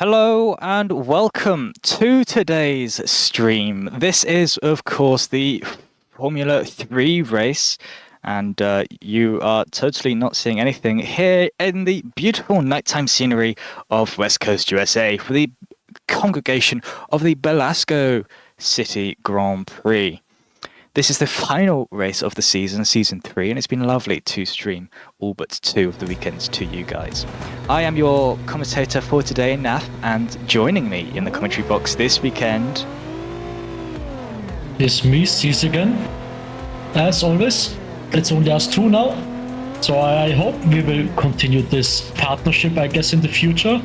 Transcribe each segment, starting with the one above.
Hello and welcome to today's stream. This is, of course, the Formula 3 race, and you are totally not seeing anything here in the beautiful nighttime scenery of West Coast USA for the congregation of the Belasco City Grand Prix. This is the final race of the season 3, and it's been lovely to stream all but 2 of the weekends to you guys. I am your commentator for today, Nath, and joining me in the commentary box this weekend is me, Cease again. As always, it's only us two now, so I hope we will continue this partnership, I guess, in the future.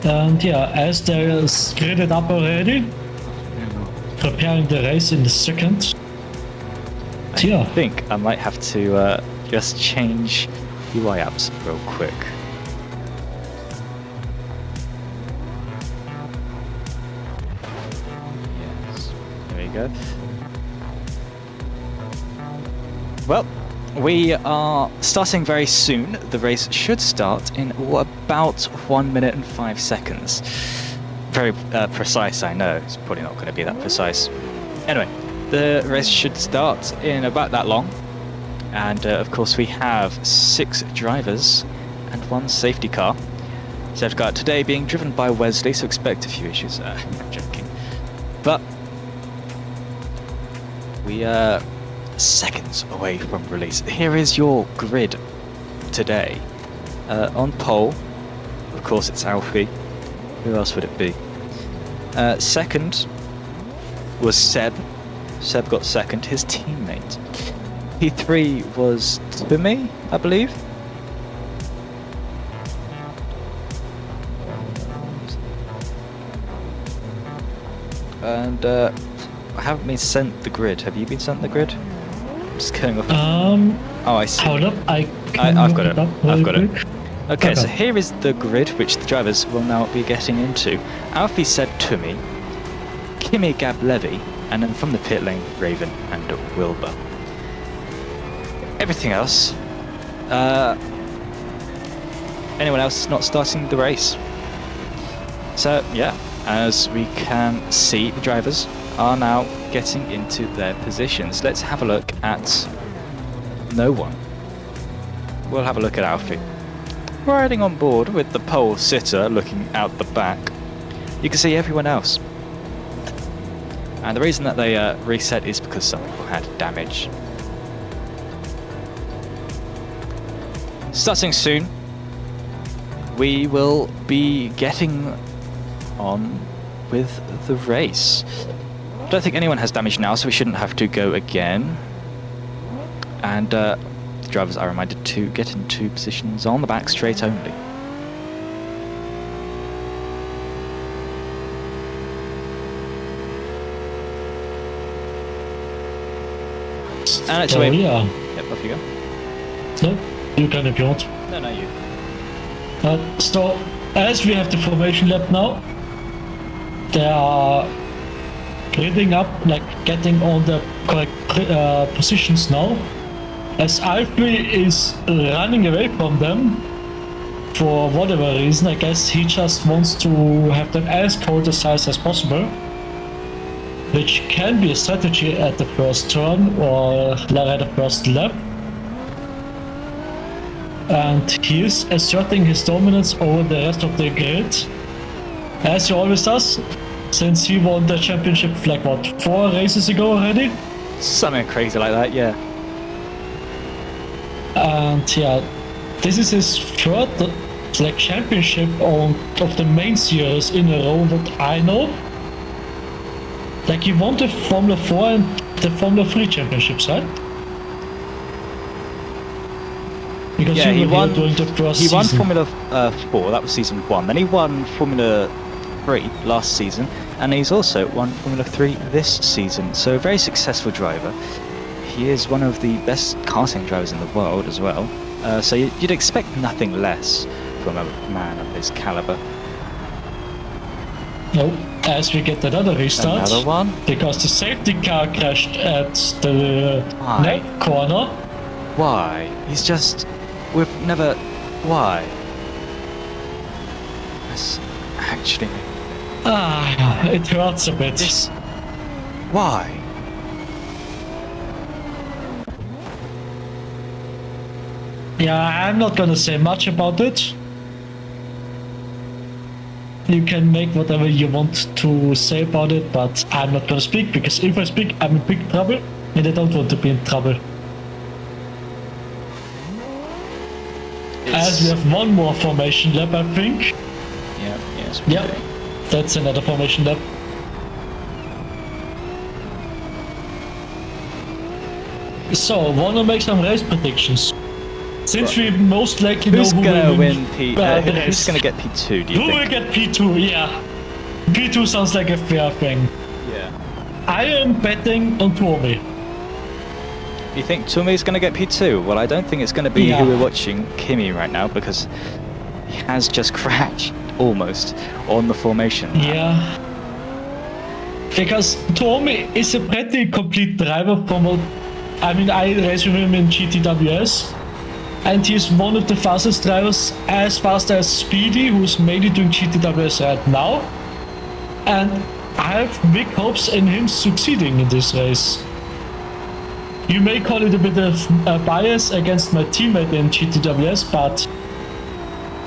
And yeah, as there is gridded up already, preparing the race in the second. Yeah. I think I might have to just change UI apps real quick. Yes, there we go. Well, we are starting very soon. The race should start in about 1 minute and 5 seconds. Very precise, I know. It's probably not going to be that precise. Anyway, the race should start in about that long. And of course we have 6 drivers and 1 safety car. Safety car today being driven by Wesley, so expect a few issues. I'm joking. But we are seconds away from release. Here is your grid today. On pole, of course it's Alfie. Who else would it be? Second was Seb. Seb got second, his teammate. P3 was Tumi, I believe. And I haven't been sent the grid. Have you been sent the grid? I'm just going off. Oh, I see. Hold up, I've got it. I've got it. Okay, so here is the grid which the drivers will now be getting into. Alfie said Tumi, Kimi Gab Levy, and then from the pit lane, Raven and Wilbur. Everything else, anyone else not starting the race. So yeah, as we can see, the drivers are now getting into their positions. Let's have a look at no one. We'll have a look at Alfie. Riding on board with the pole sitter looking out the back, you can see everyone else. And the reason that they reset is because some people had damage. Starting soon, we will be getting on with the race. Don't think anyone has damage now, so we shouldn't have to go again. And the drivers are reminded to get into positions on the back straight only. And actually, yeah. Yep, off you go. No, you can if you want. No, you. So, as we have the formation lap now, they are gridding up, like getting on the correct positions now. As Alfie is running away from them, for whatever reason, I guess he just wants to have them as cold a size as possible. Which can be a strategy at the first turn or at the first lap. And he is asserting his dominance over the rest of the grid, as he always does, since he won the championship like what, 4 races ago already? Something crazy like that, yeah. And yeah, this is his third like championship of the main series in a row that I know. Like he won the Formula 4 and the Formula 3 championships, right? Because yeah, he won season. Formula 4, that was season 1. Then he won Formula 3 last season, and he's also won Formula 3 this season. So a very successful driver. He is one of the best karting drivers in the world as well. So you'd expect nothing less from a man of his caliber. No, as we get another restart. Another one? Because the safety car crashed at the left corner. Why? He's just... We've never... Why? actually. It hurts a bit. This. Why? Yeah, I'm not gonna say much about it. You can make whatever you want to say about it, but I'm not gonna speak, because if I speak, I'm in big trouble, and I don't want to be in trouble. As we have one more formation lap, I think. Yeah, yes. We Yeah, do. that's another formation lap. So, wanna make some race predictions? Since we most likely Who's know who gonna will win P? the Who's race. gonna get P2? Do you Who will think? get P2? Yeah. P2 sounds like a fair thing. Yeah. I am betting on Tuomi. You think Tumi's gonna get P2? Well, I don't think it's gonna be Yeah. who we're watching, Kimi, right now, because he has just crashed almost on the formation. Yeah. Because Tuomi is a pretty complete driver from what... I mean, I race with him in GTWS. And he's one of the fastest drivers, as fast as Speedy, who's mainly doing GTWS right now. And I have big hopes in him succeeding in this race. You may call it a bit of a bias against my teammate in GTWS, but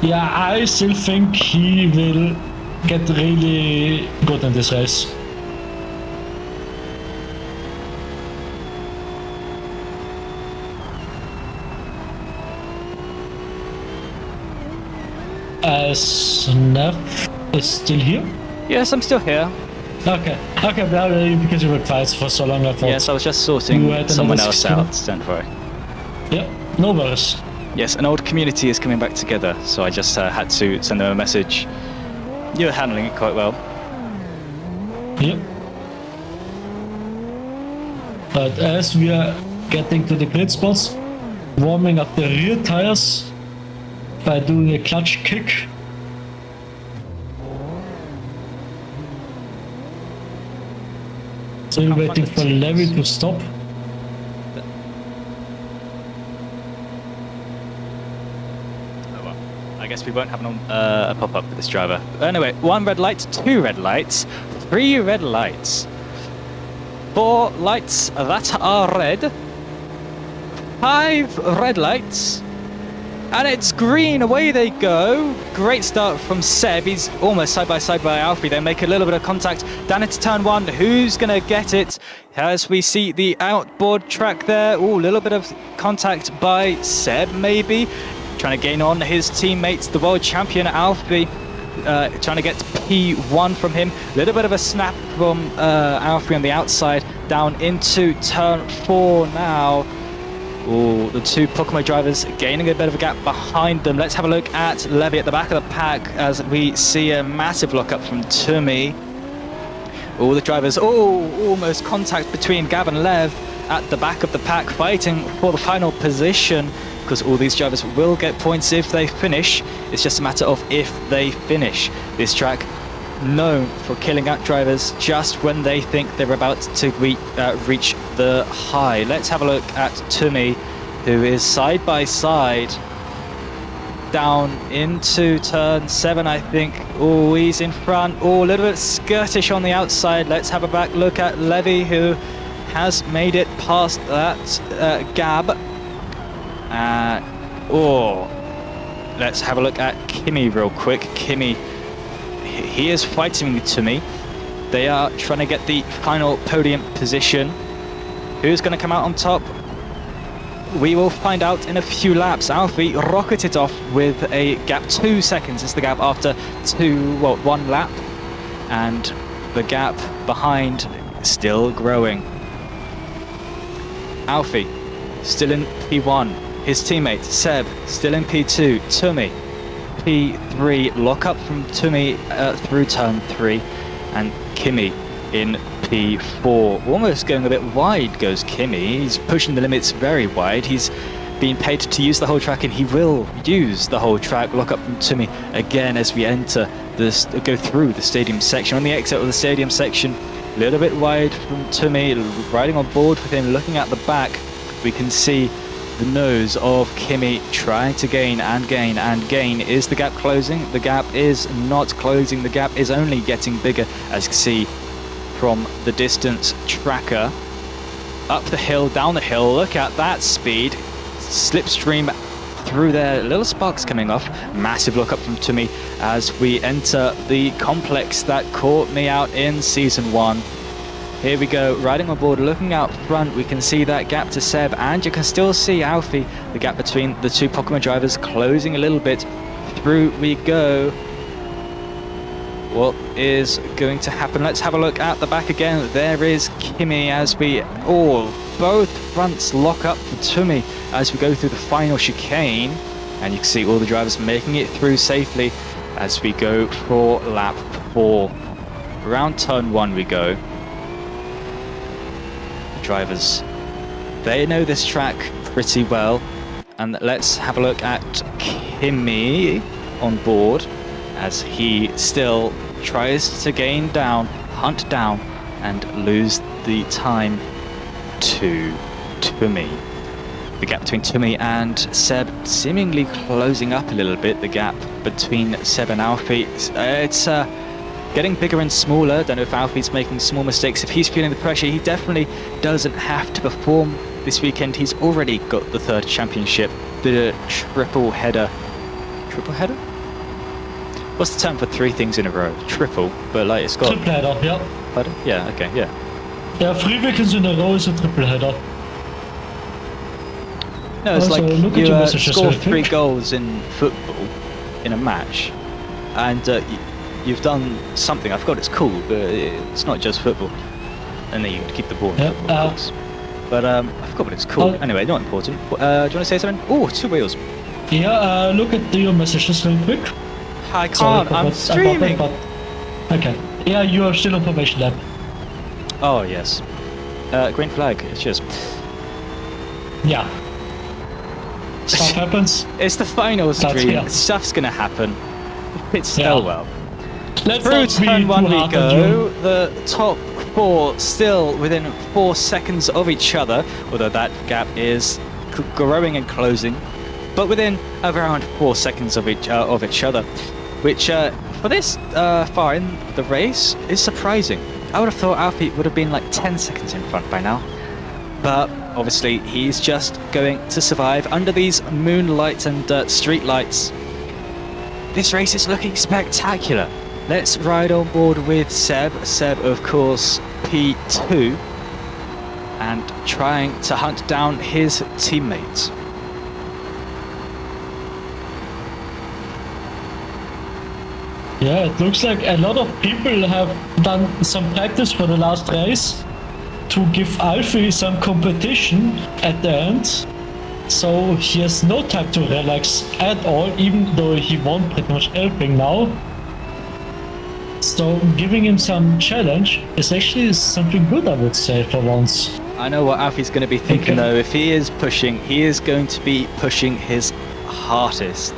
yeah, I still think he will get really good in this race. Snap is still here? Yes, I'm still here. Okay, well, because you were quiet for so long, I thought. Yes, I was just You sorting had someone another else skill. out, don't worry. Yeah, no worries. Yes, an old community is coming back together, so I just had to send them a message. You're handling it quite well. Yep. But as we are getting to the grid spots, warming up the rear tires by doing a clutch kick. So we're How fun waiting it for is. Levy to stop. Oh well. I guess we won't have a pop-up for this driver. Anyway, 1 red light, 2 red lights, 3 red lights, 4 lights that are red, 5 red lights, and it's green. Away they go. Great start from Seb. He's almost side by Alfie. They make a little bit of contact down into turn 1. Who's going to get it? As we see the outboard track there. Ooh, a little bit of contact by Seb, maybe. Trying to gain on his teammates, the world champion Alfie. Trying to get P1 from him. A little bit of a snap from Alfie on the outside. Down into turn 4 now. Oh, the 2 Pokemon drivers gaining a bit of a gap behind them. Let's have a look at Levy at the back of the pack as we see a massive lockup from Tumi. All the drivers, almost contact between Gab and Lev at the back of the pack, fighting for the final position, because all these drivers will get points if they finish. It's just a matter of if they finish. This track known for killing out drivers just when they think they're about to reach the high. Let's have a look at Tumi, who is side by side down into turn 7, I think. Oh, he's in front. Oh, a little bit skirtish on the outside. Let's have a back look at Levy, who has made it past that Gab. Let's have a look at Kimi real quick. Kimi, he is fighting with Tumi. They are trying to get the final podium position. Who's going to come out on top? We will find out in a few laps. Alfie rocketed off with a gap 2 seconds. It's the gap after 1 lap. And the gap behind still growing. Alfie still in P1. His teammate Seb still in P2. Tumi P3. Lock up from Tumi through turn 3. And Kimi in P4. Almost going a bit wide goes Kimi. He's pushing the limits very wide. He's been paid to use the whole track, and he will use the whole track. Lock up from Tumi again as we enter this, go through the stadium section. On the exit of the stadium section, a little bit wide from Tumi, riding on board with him, looking at the back. We can see the nose of Kimi, trying to gain and gain and gain. Is the gap closing? The gap is not closing. The gap is only getting bigger, as you can see from the distance tracker. Up the hill, down the hill, look at that speed. Slipstream through there, little sparks coming off. Massive look up from Tumi as we enter the complex that caught me out in Season 1. Here we go, riding on board, looking out front, we can see that gap to Seb, and you can still see Alfie, the gap between the two Pokemon drivers closing a little bit. Through we go. What is going to happen? Let's have a look at the back again. There is Kimi as we both fronts lock up for Tumi as we go through the final chicane, and you can see all the drivers making it through safely as we go for lap 4. Around turn 1 we go. The drivers, they know this track pretty well, and let's have a look at Kimi on board as he still tries to gain down, hunt down, and lose the time to Tumi. The gap between Tumi and Seb seemingly closing up a little bit. The gap between Seb and Alfie, it's getting bigger and smaller. Don't know if Alfie's making small mistakes. If he's feeling the pressure, he definitely doesn't have to perform this weekend. He's already got the 3rd championship, the triple header. Triple header? What's the term for 3 things in a row? Triple, but like it's got... Triple header, yeah. Pardon? Yeah, okay, yeah. Yeah, 3 weekends in a row is a triple header. No, it's Also, like you you score 3 goals in football in a match, and you've done something, I forgot it's called, but it's not just football. And then you keep the ball in football, of course. But I forgot what it's called. Anyway, not important. Do you want to say something? Oh, 2 wheels. Yeah, look at your messages real quick. I can't, I'm streaming! Okay. Yeah, you are still on formation lap. Oh, yes. Green flag, cheers. Yeah. Stuff happens. It's the final stream, yeah. Stuff's gonna happen. It's Yeah. oh well. Let's Through not be turn too 1 we hard on go, you. the top 4 still within 4 seconds of each other, although that gap is growing and closing, but within around 4 seconds of each other, which for this far in the race is surprising. I would have thought Alfie would have been like 10 seconds in front by now, but obviously he's just going to survive under these moonlights and street lights. This race is looking spectacular. Let's ride on board with Seb. Seb, of course, P2, and trying to hunt down his teammates. Yeah, it looks like a lot of people have done some practice for the last race to give Alfie some competition at the end. So he has no time to relax at all, even though he won pretty much everything now. So giving him some challenge is actually something good, I would say, for once. I know what Alfie's going to be thinking though. If he is pushing, he is going to be pushing his hardest,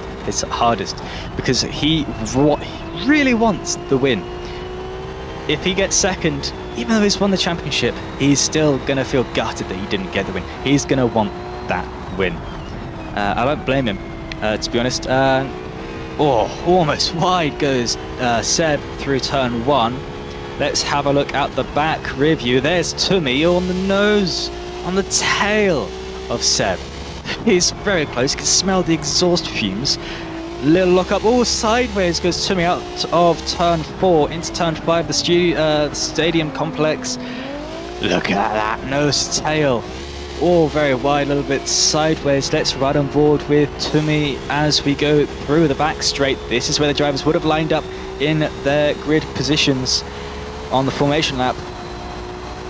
because he really wants the win. If he gets second, even though he's won the championship, he's still going to feel gutted that he didn't get the win. He's going to want that win. I won't blame him, to be honest. Almost wide goes Seb through turn 1. Let's have a look at the back rear view. There's Tumi on the nose, on the tail of Seb. He's very close, you can smell the exhaust fumes. Little lock up, sideways goes Tumi out of turn 4 into turn 5, the stadium complex. Look at that nose to tail. All very wide, a little bit sideways. Let's ride on board with Tumi as we go through the back straight. This is where the drivers would have lined up in their grid positions on the formation lap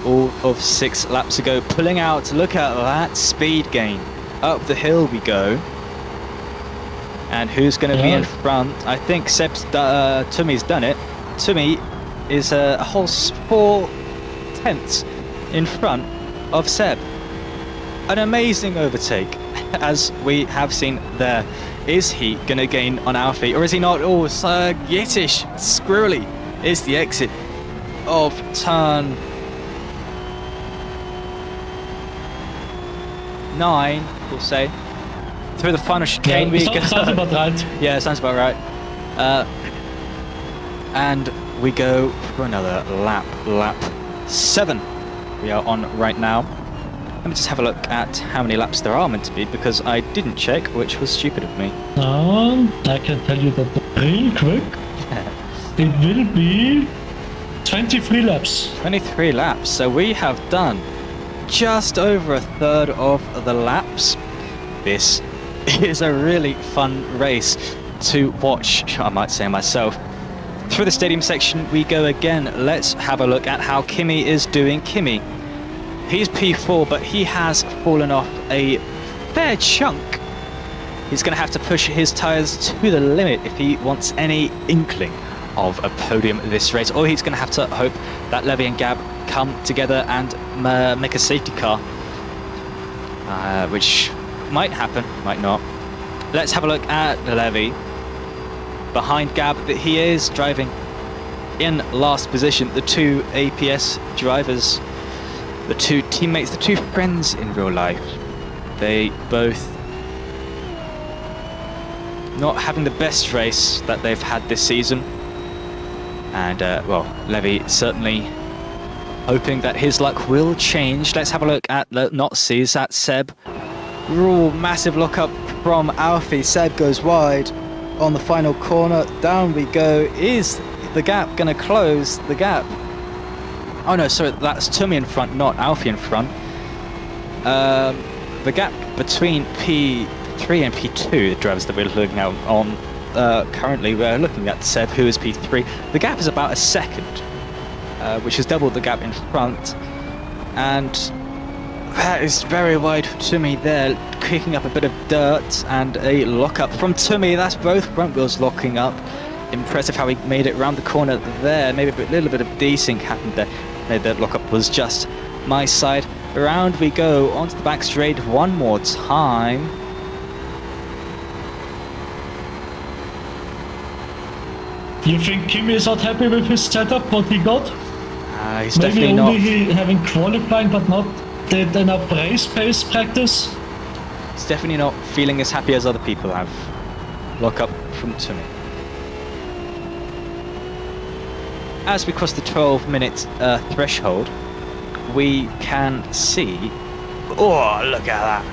all of 6 laps ago. Pulling out, look at that speed gain. Up the hill we go. And who's going to be in front? I think Tumi's done it. Tumi is a whole 4 tenths in front of Seb. An amazing overtake, as we have seen there. Is he going to gain on Alfie, or is he not? Yetish, squirrely, is the exit of turn 9, we'll say. Through the final chicane we go. Sounds about right. Yeah, sounds about right. And we go for another lap 7 we are on right now. Let me just have a look at how many laps there are meant to be, because I didn't check, which was stupid of me. I can tell you that real quick. It will be 23 laps. 23 laps, so we have done just over a third of the laps. This is a really fun race to watch, I might say myself. Through the stadium section we go again. Let's have a look at how Kimi is doing. Kimi, he's P4, but he has fallen off a fair chunk. He's going to have to push his tyres to the limit if he wants any inkling of a podium this race, or he's going to have to hope that Levy and Gab come together and make a safety car, which might happen, might not. Let's have a look at Levy. Behind Gab, that he is driving in last position. The two APS drivers, the two teammates, the two friends in real life, they both not having the best race that they've had this season. And well, Levy certainly hoping that his luck will change. Let's have a look at the Nazis, at Seb. Ooh, massive lock up from Alfie. Seb goes wide on the final corner. Down we go. Is the gap going to close the gap? Oh no, sorry, that's Tumi in front, not Alfie in front. The gap between P3 and P2, the drivers that we're looking at on currently, we're looking at Seb, who is P3. The gap is about a second, which has doubled the gap in front, and that is very wide for Tumi there, kicking up a bit of dirt, and a lock-up from Tumi. That's both front wheels locking up. Impressive how he made it around the corner there. Maybe a little bit of desync happened there. Maybe that lock-up was just my side. Around we go, onto the back straight one more time. You think Kimi is not happy with his setup, what he got? He's Maybe definitely only not. he having qualifying but not did enough race-pace practice? He's definitely not feeling as happy as other people have. Lock-up from Tumi. As we cross the 12-minute threshold, we can see... Oh, look at that!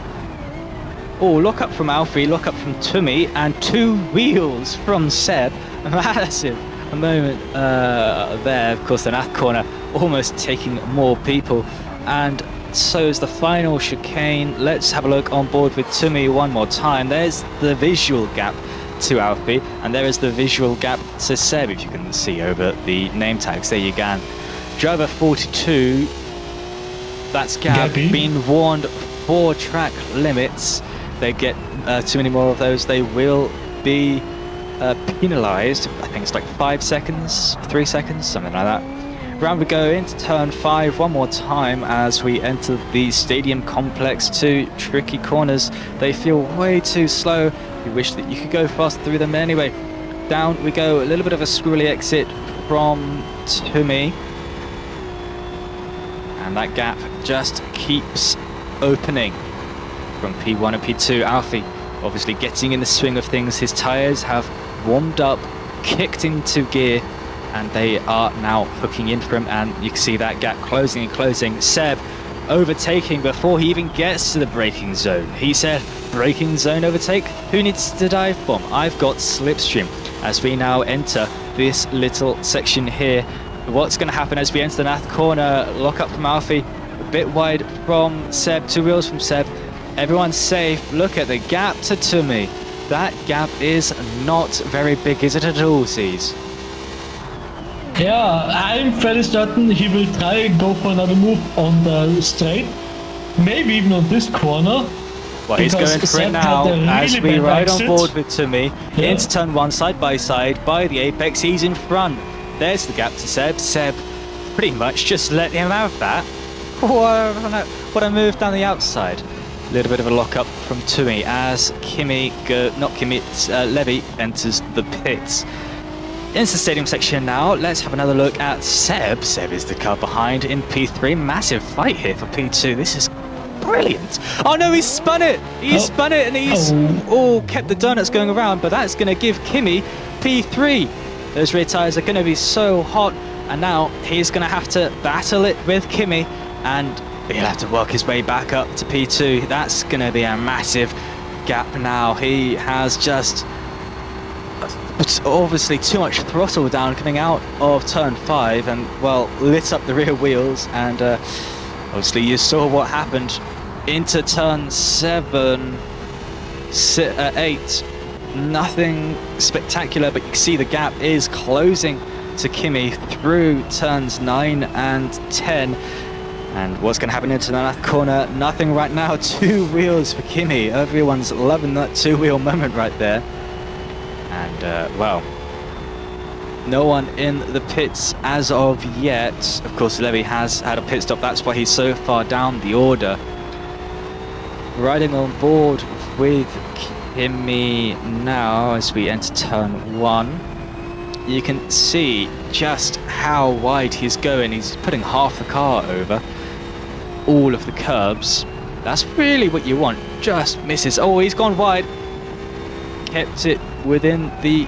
Oh, lock up from Alfie, lock up from Tumi, and 2 wheels from Seb. Massive moment there. Of course, the Nath corner almost taking more people. And so is the final chicane. Let's have a look on board with Tumi one more time. There's the visual gap to Alfie, and there is the visual gap to Seb, if you can see over the name tags. There you go. Driver 42, that's Gab, being warned for track limits. They get too many more of those, they will be penalised. I think it's like 5 seconds, 3 seconds, something like that. Round we go into turn 5 one more time as we enter the stadium complex. 2 tricky corners, they feel way too slow. You wish that you could go fast through them anyway. Down we go, a little bit of a squirrely exit from Tumi, and that gap just keeps opening from P1 and P2. Alfie obviously getting in the swing of things. His tyres have warmed up, kicked into gear, and they are now hooking in for him, and you can see that gap closing and closing. Seb overtaking before he even gets to the braking zone. He said, braking zone overtake? Who needs to dive bomb? I've got slipstream. As we now enter this little section here, what's going to happen as we enter the Nath corner? Lock up from Alfie, a bit wide from Seb, 2 wheels from Seb. Everyone's safe. Look at the gap to Tumi. That gap is not very big, is it at all, Seas? Yeah, I'm fairly certain he will try and go for another move on the straight. Maybe even on this corner. Well, he's going for it now as we ride on board with Tumi. Yeah. Into turn 1, side by side, by the apex. He's in front. There's the gap to Seb. Seb pretty much just let him have that. What a move down the outside. A little bit of a lock up from Tumi as Levy enters the pits. Into the stadium section now. Let's have another look at Seb. Seb is the car behind in P3. Massive fight here for P2. This is brilliant. Oh no, he spun it. He spun it, and he's kept the donuts going around. But that's going to give Kimi P3. Those rear tires are going to be so hot, and now he's going to have to battle it with Kimi, and he'll have to work his way back up to P2. That's going to be a massive gap now. He has just obviously too much throttle down coming out of turn 5, and well, lit up the rear wheels, and obviously you saw what happened into turn 7, 8. Nothing spectacular, but you can see the gap is closing to Kimi through turns 9 and 10. And what's going to happen into the 9th corner? Nothing right now. 2 wheels for Kimi. Everyone's loving that 2-wheel moment right there. And well, no one in the pits as of yet. Of course, Levy has had a pit stop. That's why he's so far down the order. Riding on board with Kimi now as we enter turn 1. You can see just how wide he's going. He's putting half the car over all of the curbs. That's really what you want. Just misses. Oh, he's gone wide. Kept it within the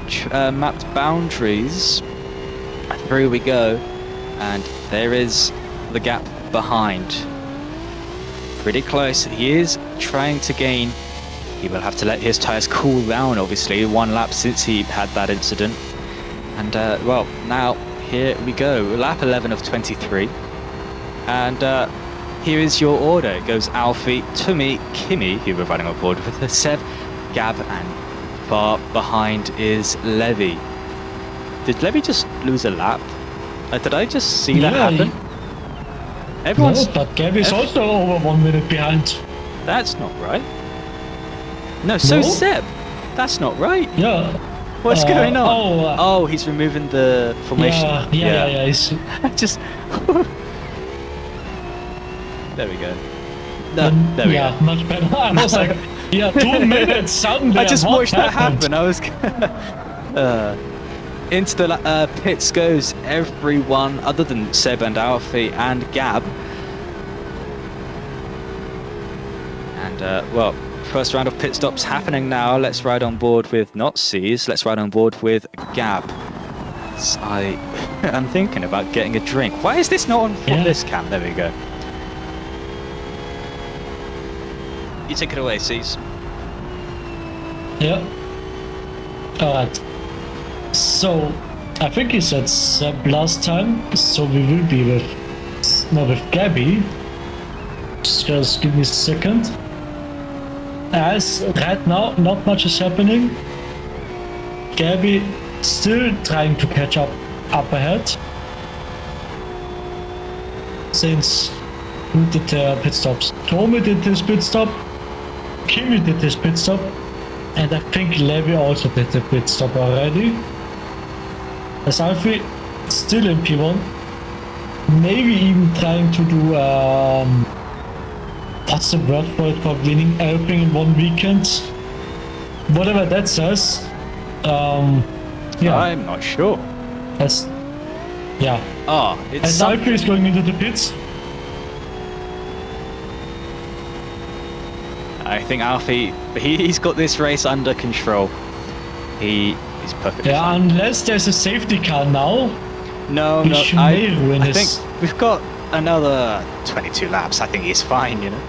mapped boundaries. Through we go, and there is the gap behind. Pretty close. He is trying to gain. He will have to let his tyres cool down, obviously. 1 lap since he had that incident. And well, now here we go. Lap 11 of 23. And here is your order. It goes Alfie, Tumi, Kimi, who we're riding on board with, Seb, Gab, and far behind is Levy. Did Levy just lose a lap? Did I just see that happen? Everyone's... No, but Gab is also over 1 minute behind. That's not right. No, so Seb. That's not right. Yeah. What's going on? Oh, he's removing the formation. Yeah. He's... just... There we go. No, there we go. Yeah, much better. I was like, yeah, 2 minutes suddenly. I just watched that happen. I was... into the pits goes everyone other than Seb and Alfie and Gab. And, well, first round of pit stops happening now. Let's ride on board with not C's. Let's ride on board with Gab. I'm thinking about getting a drink. Why is this not on this cam? There we go. You take it away, C's. Yeah. Alright. So, I think you said Seb last time, so we will be with Gabby. Just give me a second. As right now, not much is happening. Gabby still trying to catch up ahead. Since who did the pit stops? Tommy did his pit stop, Kimi did his pit stop, and I think Levy also did the pit stop already. As Alfie still in P1, maybe even trying to do what's the word for it, for cleaning everything in 1 weekend? Whatever that says. Yeah. I'm not sure. As it's Alfie is going into the pits. I think Alfie, he's got this race under control. He's perfectly fine. Unless there's a safety car now. No, I think we've got another 22 laps. I think he's fine, you know.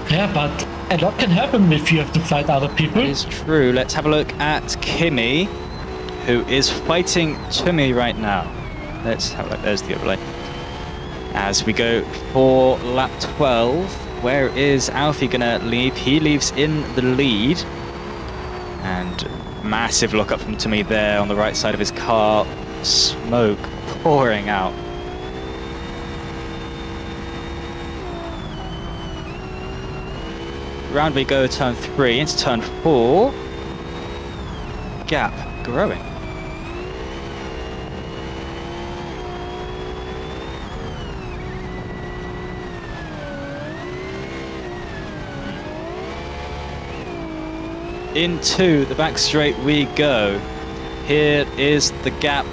Yeah, but a lot can happen if you have to fight other people. It is true. Let's have a look at Kimi, who is fighting Tumi right now. Let's have a look. There's the overlay. As we go for lap 12, where is Alfie gonna leave? He leaves in the lead. And massive lock up from Tumi there on the right side of his car. Smoke pouring out. Round we go, turn 3 into turn 4. Gap growing. Into the back straight we go. Here is the gap.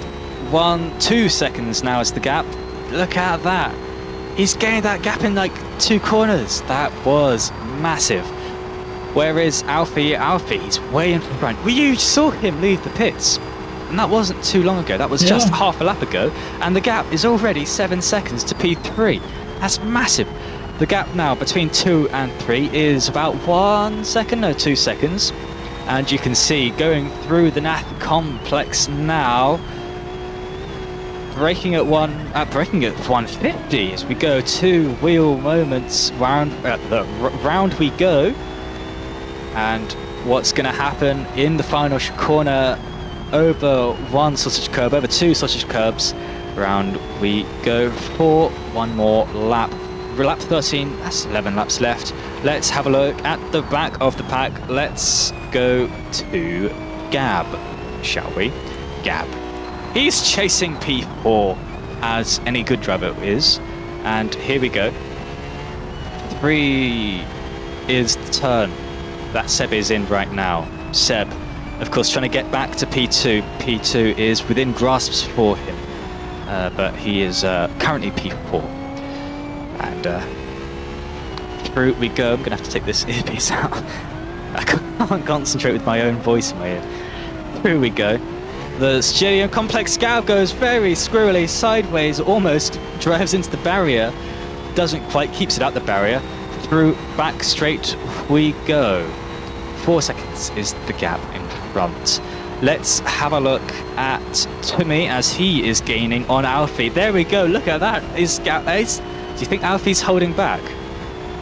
2 seconds now is the gap. Look at that. He's gained that gap in like 2 corners. That was massive. Where is Alfie? Alfie, he's way in front. Well, you saw him leave the pits. And that wasn't too long ago. That was just half a lap ago. And the gap is already 7 seconds to P3. That's massive. The gap now between 2 and 3 is about 1 second, no, 2 seconds. And you can see going through the NAF complex now, braking at 150 as we go 2 wheel moments round. Round we go. And what's going to happen in the final corner? Over 1 sausage curb, over 2 sausage curbs, round we go for 1 more lap. Lap 13, that's 11 laps left. Let's have a look at the back of the pack. Let's go to Gab, shall we? Gab. He's chasing P4, as any good driver is. And here we go. 3 is the turn that Seb is in right now. Seb, of course, trying to get back to P2. P2 is within grasps for him, but he is currently P4. And through we go. I'm going to have to take this earpiece out. I can't concentrate with my own voice in my ear. Through we go. The Stadium Complex Gab goes very squirrely sideways, almost drives into the barrier. Doesn't quite, keeps it at the barrier. Through back straight we go. 4 seconds is the gap in front. Let's have a look at Timmy as he is gaining on Alfie. There we go, look at that. Do you think Alfie's holding back?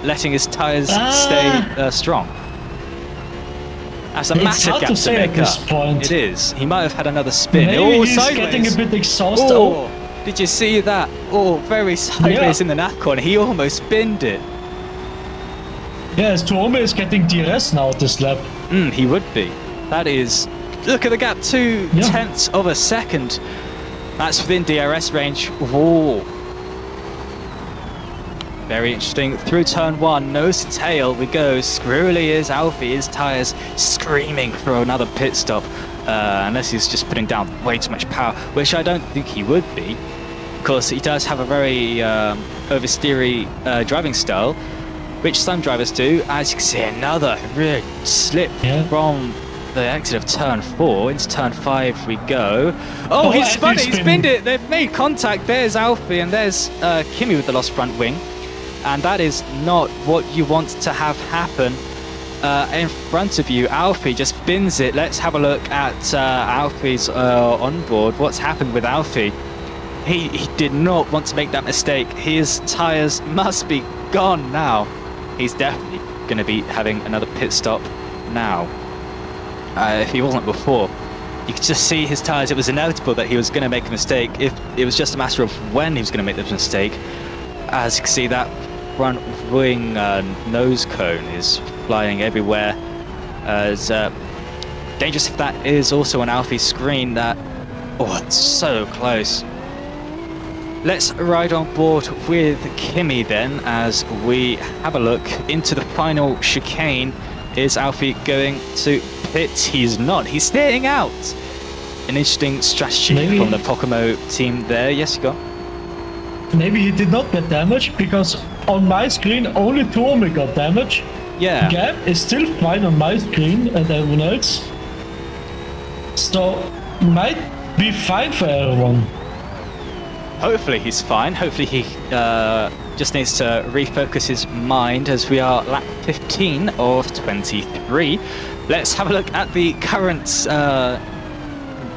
Letting his tyres stay strong? That's a massive gap to make up. It is. He might have had another spin. Maybe he's sideways. Getting a bit exhausted. Oh, did you see that? Oh, very sideways in the NAF corner. He almost binned it. Yeah, Stormy is getting DRS now this lap. He would be. That is... Look at the gap, 0.2 of a second. That's within DRS range. Whoa. Very interesting. Through turn 1, nose to tail we go. Squirrely is Alfie, his tyres screaming for another pit stop. Unless he's just putting down way too much power, which I don't think he would be. Of course, he does have a very oversteery driving style, which some drivers do. As you can see, another real slip from the exit of turn 4 into turn 5 we go. Oh, he's spun it, he's spinned it. They've made contact. There's Alfie and there's Kimi with the lost front wing. And that is not what you want to have happen in front of you. Alfie just bins it. Let's have a look at Alfie's onboard. What's happened with Alfie? He did not want to make that mistake. His tyres must be gone now. He's definitely going to be having another pit stop now. If he wasn't before, you could just see his tyres. It was inevitable that he was going to make a mistake. If it was just a matter of when he was going to make the mistake. As you can see, that front wing nose cone is flying everywhere. As dangerous if that is also on Alfie's screen. That it's so close. Let's ride on board with Kimi then as we have a look into the final chicane. Is Alfie going to pit? He's not. He's staying out. An interesting strategy from the Pocomo team there. Yes, you go. Maybe he did not get damaged because on my screen only Tuomi got damage. Yeah. Gap is still fine on my screen and everyone else. So might be fine for everyone. Hopefully he's fine. Hopefully he just needs to refocus his mind as we are lap 15 of 23. Let's have a look at the current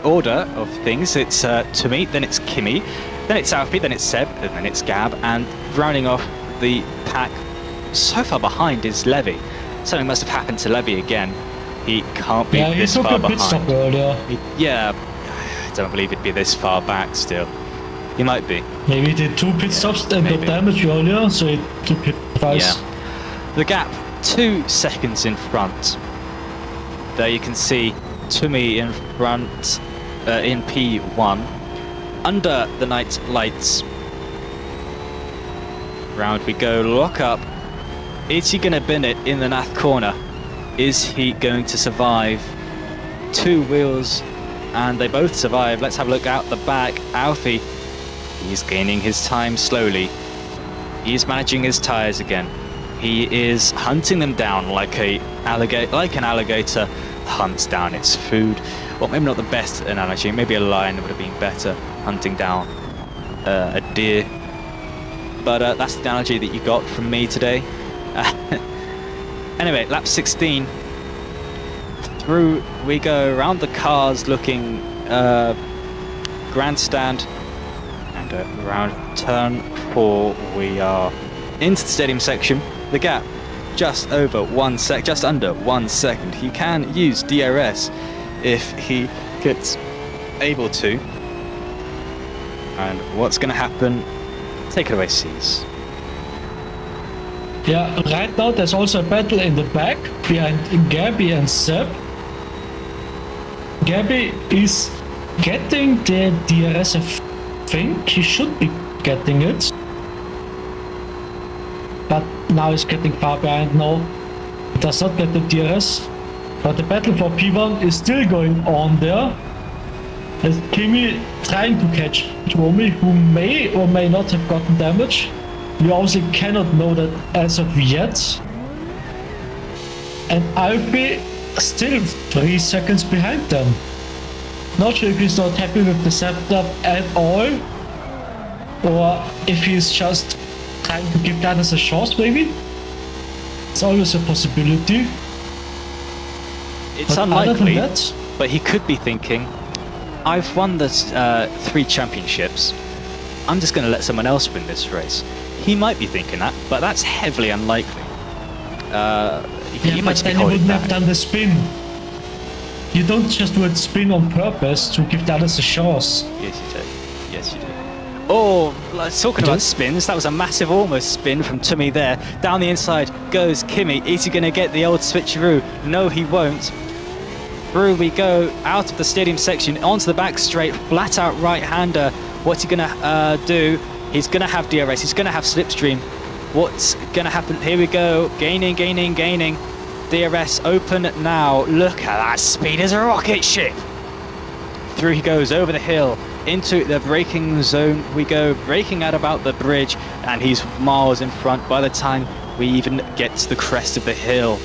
order of things. It's Tumi, then it's Kimi, then it's Alfie, then it's Seb, and then it's Gab, and rounding off the pack so far behind is Levy. Something must have happened to Levy again. He can't be this far behind. Pit stop earlier. I don't believe he'd be this far back still. He might be. Maybe he did 2 pit stops and got damage earlier, so he took pit twice. Yeah. The gap, 2 seconds in front. There you can see Tumi in front in P1. Under the night lights. Round we go, lock up. Is he going to bin it in the NAF corner? Is he going to survive? 2 wheels, and they both survive. Let's have a look out the back. Alfie, he's gaining his time slowly. He's managing his tires again. He is hunting them down like an alligator hunts down its food. Well, maybe not the best analogy. Maybe a lion would have been better, hunting down a deer. But that's the analogy that you got from me today. Anyway, lap 16. Through we go around the cars, looking grandstand, and around turn 4 we are into the stadium section. The gap just under 1 second. He can use DRS if he gets able to. And what's going to happen? Take it away, C's. Yeah, right now there's also a battle in the back behind Gabby and Seb. Gabby is getting the DRS, I think he should be getting it. But now he's getting far behind. No, he does not get the DRS. But the battle for P1 is still going on there. As Kimi trying to catch Romy, who may or may not have gotten damage. We obviously cannot know that as of yet. And Alfie still 3 seconds behind them. Not sure if he's not happy with the setup at all, or if he's just trying to give the others a chance, maybe. It's always a possibility. It's but unlikely, that, but he could be thinking, I've won the 3 championships, I'm just going to let someone else win this race. He might be thinking that, but that's heavily unlikely. He might just be then he holding wouldn't back. have done the spin. You don't just do a spin on purpose to give the others a chance. Yes, you do. Yes, you do. Oh, talking about spins, that was a massive almost spin from Tummy there. Down the inside goes Kimi. Is he going to get the old switcheroo? No, he won't. Through we go, out of the stadium section, onto the back straight, flat out right-hander. What's he going to do? He's going to have DRS, he's going to have slipstream. What's going to happen? Here we go, gaining. DRS open now. Look at that speed as a rocket ship. Through he goes, over the hill, into the braking zone we go, braking at about the bridge, and he's miles in front by the time we even get to the crest of the hill.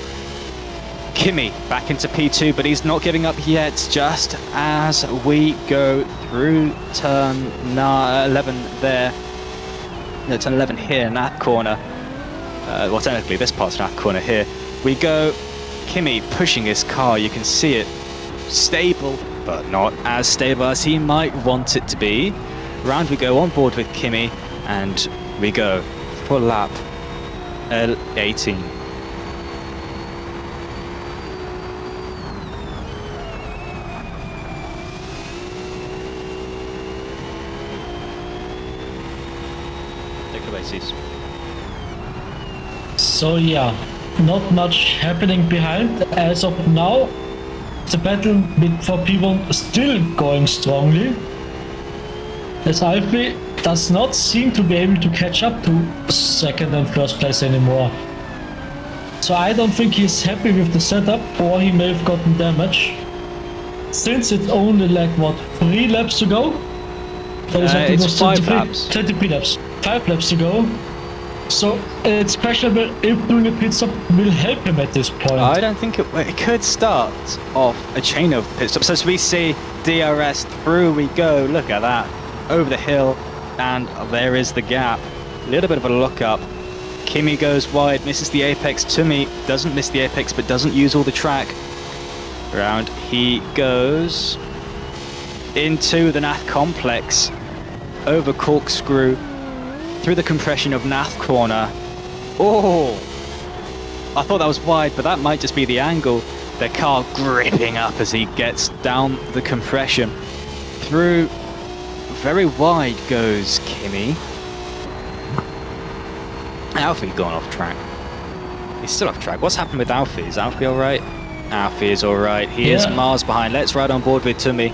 Kimi back into P2, but he's not giving up yet, just as we go through turn 11 there. No, turn 11 here, Nath corner. Well, technically this part's Nath corner here. We go, Kimi pushing his car, you can see it. Stable, but not as stable as he might want it to be. Round we go, on board with Kimi, and we go for lap L18. So yeah, not much happening behind as of now. The battle for P1 is still going strongly, as Alfie does not seem to be able to catch up to second and first place anymore. So I don't think he's happy with the setup, or he may have gotten damage. Since it's only like what, 3 laps to go? It's 5 laps. 23 laps. 5 laps to go. So it's questionable if doing a pit stop will help him at this point. I don't think it could start off a chain of pit stops. As we see DRS, through we go. Look at that, over the hill, and there is the gap. A little bit of a look up. Kimi goes wide, misses the apex. Tummy doesn't miss the apex, but doesn't use all the track. Round he goes into the Nath complex, over corkscrew, through the compression of Nath corner. Oh, I thought that was wide, but that might just be the angle. The car gripping up as he gets down the compression. Through, very wide goes Kimi. Alfie gone off track. He's still off track. What's happened with Alfie? Is Alfie alright? Alfie is alright. He is miles behind. Let's ride on board with Tummy.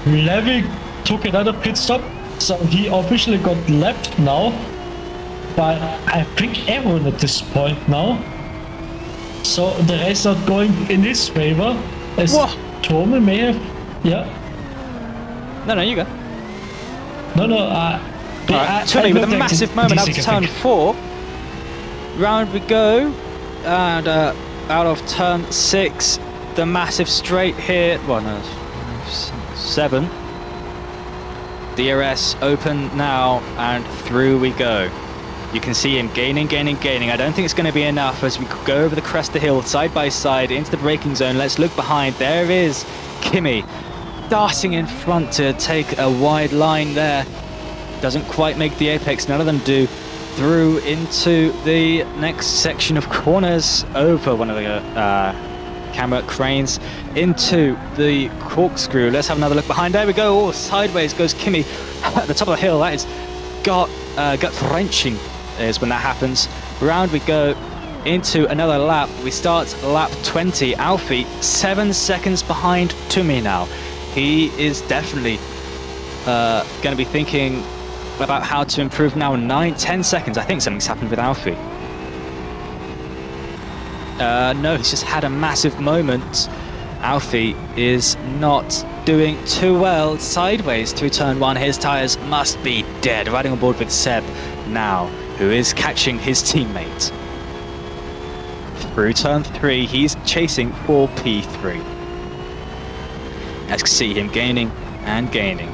Levy took another pit stop, so he officially got lapped now by I think everyone at this point now. So the race not going in his favor, as Tome may have. Yeah. No, you go. No, Alright, Tully with a massive moment out of turn 4. Round we go, and out of turn 6, the massive straight here. Well, no, 7. DRS open now, and through we go. You can see him gaining. I don't think it's going to be enough as we go over the crest of the hill, side by side, into the braking zone. Let's look behind. There is Kimi, darting in front to take a wide line there. Doesn't quite make the apex, none of them do. Through into the next section of corners, over one of the camera cranes, into the corkscrew. Let's have another look behind. There we go. Oh, sideways goes Kimi at the top of the hill. That is gut-wrenching is when that happens. Round we go into another lap. We start lap 20. Alfie 7 seconds behind Tumi now. He is definitely going to be thinking about how to improve now. 9-10 seconds. I think something's happened with Alfie. No, he's just had a massive moment. Alfie is not doing too well. Sideways through turn 1. His tyres must be dead. Riding on board with Seb now, who is catching his teammate. Through turn 3, he's chasing for P3. As you can see him gaining and gaining.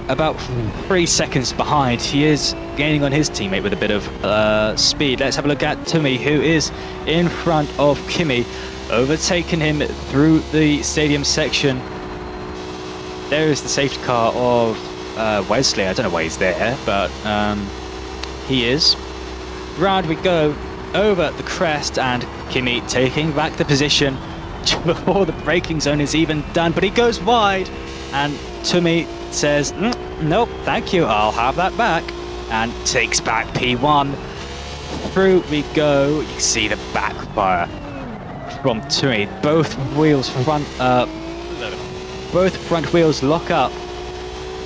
About 3 seconds behind, he is gaining on his teammate with a bit of speed. Let's have a look at Tumi, who is in front of Kimi, overtaking him through the stadium section. There is the safety car of Wesley. I don't know why he's there, but he is. Round we go over the crest, and Kimi taking back the position before the braking zone is even done, but he goes wide, and Tumi says, nope, thank you, I'll have that back, and takes back P1. Through we go. You can see the backfire from Tumi. Both front wheels lock up,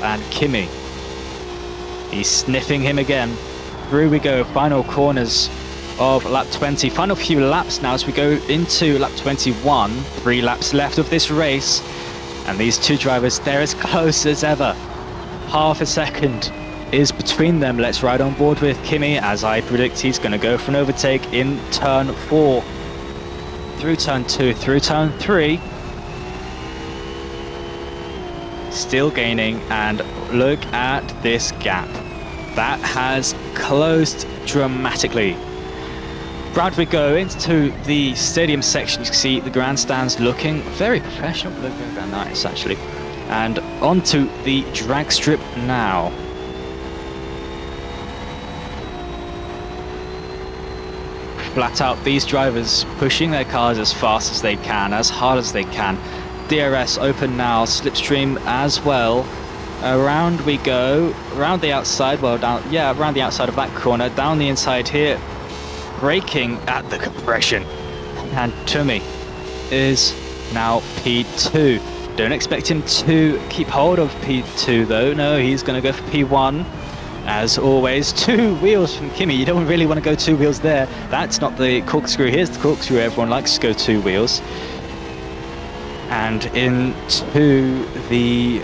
and Kimi, he's sniffing him again. Through we go. Final corners of lap 20. Final few laps now as we go into lap 21. 3 laps left of this race, and these two drivers, they're as close as ever. Half a second is between them. Let's ride on board with Kimi, as I predict he's going to go for an overtake in turn 4. Through turn 2, through turn 3. Still gaining, and look at this gap. That has closed dramatically. Round we go into the stadium section. You can see the grandstands looking very professional, looking very nice actually. And onto the drag strip now. Flat out, these drivers pushing their cars as fast as they can, as hard as they can. DRS open now, slipstream as well. Around we go, around the outside, well down, yeah, around the outside of that corner, down the inside here, braking at the compression. And Tumi is now P2. Don't expect him to keep hold of P2 though, no, he's going to go for P1. As always, 2 wheels from Kimi. You don't really want to go 2 wheels there. That's not the corkscrew. Here's the corkscrew. Everyone likes to go 2 wheels. And into the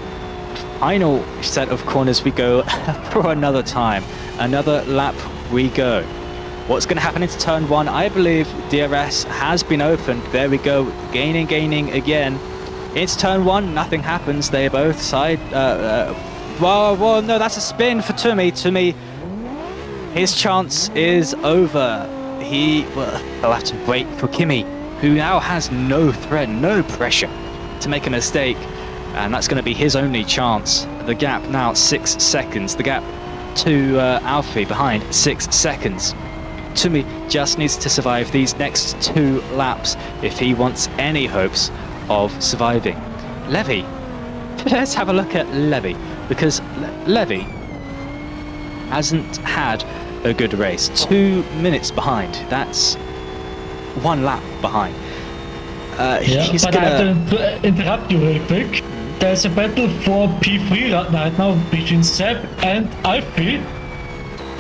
final set of corners we go for another time. Another lap we go. What's going to happen into turn 1? I believe DRS has been opened. There we go. Gaining again. It's turn 1. Nothing happens. They both side... Well, no, that's a spin for Tumi. Tumi, his chance is over. He'll have to wait for Kimi, who now has no threat, no pressure to make a mistake, and that's going to be his only chance. The gap now 6 seconds. The gap to Alfie behind 6 seconds. Tumi just needs to survive these next 2 laps if he wants any hopes of surviving. Levy, let's have a look at Levy, because Levy hasn't had a good race. 2 minutes behind. That's 1 lap behind. He's but gonna... I have to interrupt you real quick. There's a battle for P3 right now between Seb and Alfie,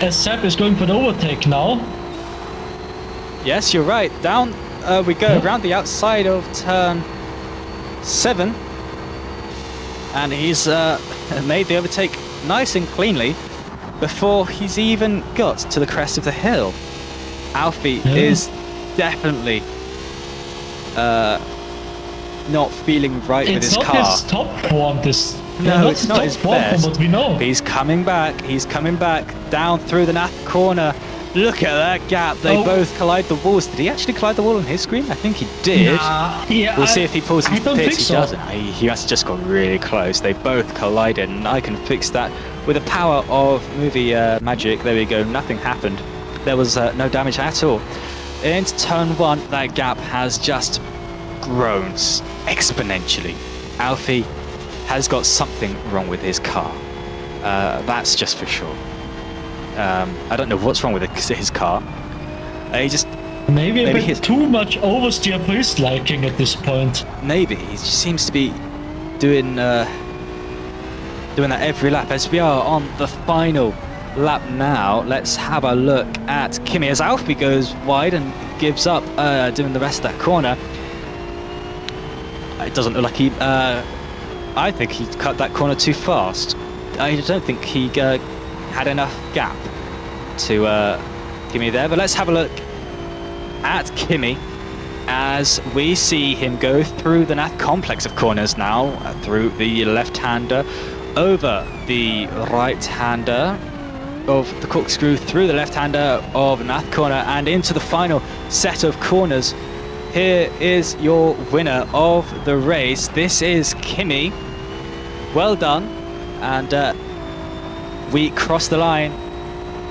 as Seb is going for the overtake now. Yes, you're right. Down we go, around the outside of turn 7. And he's made the overtake nice and cleanly. before he's even got to the crest of the hill. Alfie is definitely not feeling right with his car. It's not his top form. No, it's not his best. From what we know. He's coming back down through the naff corner. Look at that gap. They both collide the walls. Did he actually collide the wall on his screen? I think he did. Yeah, We'll see if he pulls into the pits. So. He doesn't. He must have just got really close. They both collided, and I can fix that with the power of movie magic. There we go. Nothing happened. There was no damage at all. Into turn 1, that gap has just grown exponentially. Alfie has got something wrong with his car. That's just for sure. I don't know what's wrong with his car. He just maybe a bit too much oversteer for his liking at this point. Maybe he just seems to be doing that every lap. As we are on the final lap now, let's have a look at Kimi as Alfie goes wide and gives up doing the rest of that corner. It doesn't look like he. I think he cut that corner too fast. I don't think he had enough gap to Kimi there. But let's have a look at Kimi as we see him go through the naff complex of corners now, through the left-hander, over the right-hander of the corkscrew, through the left-hander of naff corner, and into the final set of corners. Here is your winner of the race. This is Kimi. Well done. And we cross the line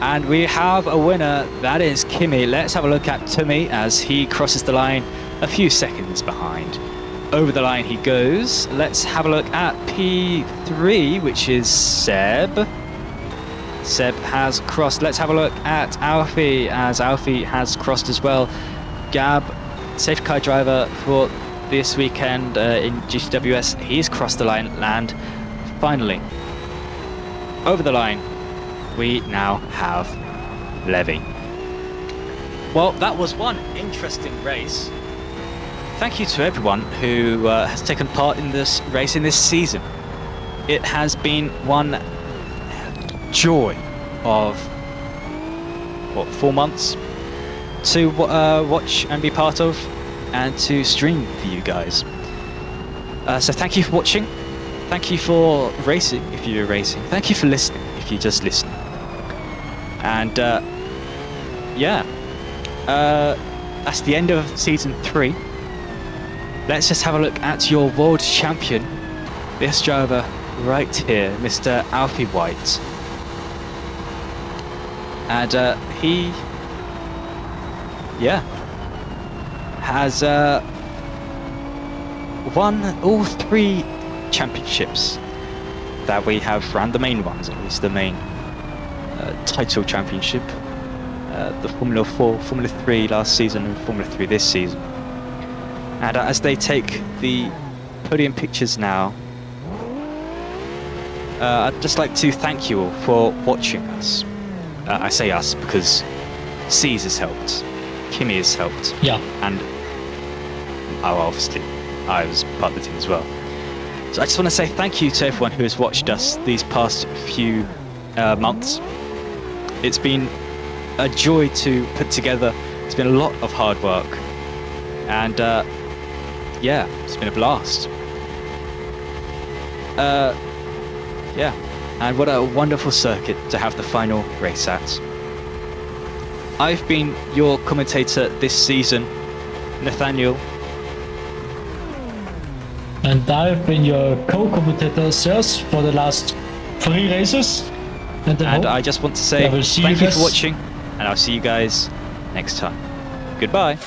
and we have a winner. That is Kimi. Let's have a look at Tumi as he crosses the line a few seconds behind. Over the line he goes. Let's have a look at P3, which is Seb. Seb has crossed. Let's have a look at Alfie as Alfie has crossed as well. Gab, safety car driver for this weekend in GCWS, he's crossed the line, and finally over the line we now have Levy. Well, that was one interesting race. Thank you to everyone who has taken part in this race in this season. It has been one joy of 4 months to watch and be part of, and to stream for you guys. So thank you for watching. Thank you for racing if you're racing. Thank you for listening if you're just listening. And that's the end of season 3. Let's just have a look at your world champion, this driver right here, Mr. Alfie White. And he has won all 3 championships that we have run, the main ones at least, the main title championship, the Formula 4, Formula 3 last season and Formula 3 this season. And as they take the podium pictures now, I'd just like to thank you all for watching us. I say us because C's has helped, Kimi has helped, and obviously I was part of the team as well. So I just want to say thank you to everyone who has watched us these past few months. It's been a joy to put together. It's been a lot of hard work, and it's been a blast. And what a wonderful circuit to have the final race at. I've been your commentator this season, Nathaniel. And I've been your co-commentator, Serge, for the last 3 races. And I just want to say thank you for watching, and I'll see you guys next time. Goodbye.